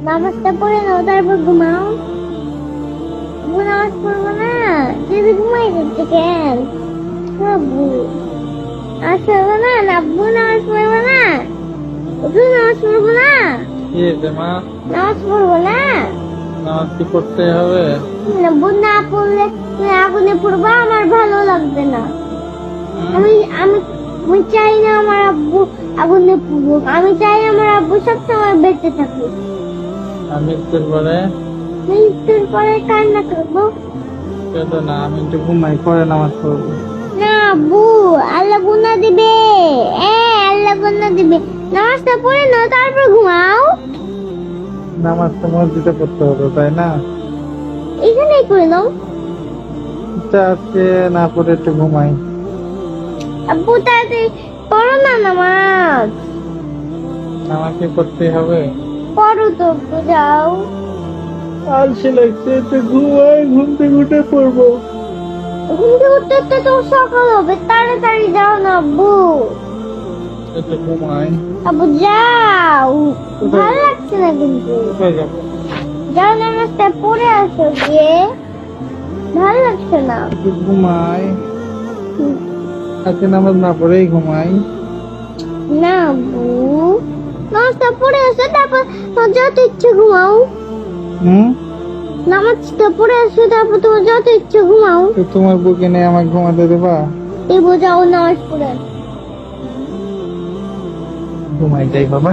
নামাজটা পড়ে নাও তারপর ঘুমাও। আব্বু নামাজ পড়বো না, তুমি ঘুমাই যাচ্ছে কেন? আব্বু নামাজ পড়বো না, আব্বু নামাজ পড়বো না, তুই নামাজ পড়বো না, কি হয়েছে মা? নামাজ পড়বো না। নামাজ কি পড়তে হবে? আব্বু না পড়লে তুমি আগুনে পড়বা, আমার ভালো লাগবে না। আমি আমি আমি চাই না আমার আব্বু আগুনে পড়ুক, আমি চাই আমার আব্বু সবসময় বেঁচে থাকুক। আমি মৃত্যুর পরে মৃত্যুর পরে কান্না করবো কেঁদো না, আমি একটু ঘুমাই, পরে নামাজ পড়বো। না আব্বু, আল্লাহ গুনাহ দিবে। আল্লাহ গুনাহ দিবে। নামাজটা পড়ে নাও তারপর ঘুমাও। নামাজ তো মসজিদে পড়তে হবে, তাই না? এখানেই করে নাও। আচ্ছা, আজকে না পড়ে একটু ঘুমাই। আব্বু তাড়াতাড়ি পড়ো না নামাজ। নামাজ কি পড়তে হবে? পড়ো তো আব্বু, যাও। আলসে লাগছে, একটু ঘুমাই, ঘুম থেকে উঠে পড়বো। ঘুম থেকে উঠতে উঠতে তো সকাল হবে, তাড়াতাড়ি যাও না আব্বু। একটু ঘুমাই। আব্বু যাও, ভালো লাগছে না কিন্তু। কোথায় যাবো? যাও নামাজটা পড়ে আসো গিয়ে, ভালো লাগছে না। একটু ঘুমাই। আজকে নামাজ না পড়েই ঘুমাই। না আব্বু, নামাজটা পড়ে আসো তারপর তোমার যত ইচ্ছে ঘুমাও। নামাজটা পড়ে আসো তারপর তোমার যত ইচ্ছে ঘুমাও। তো তোমার বুকে নিয়ে আমাকে ঘুমাতে দেবা? এই বোঝাও নামাজ পড়ে। ঘুমাই যাই বাবা।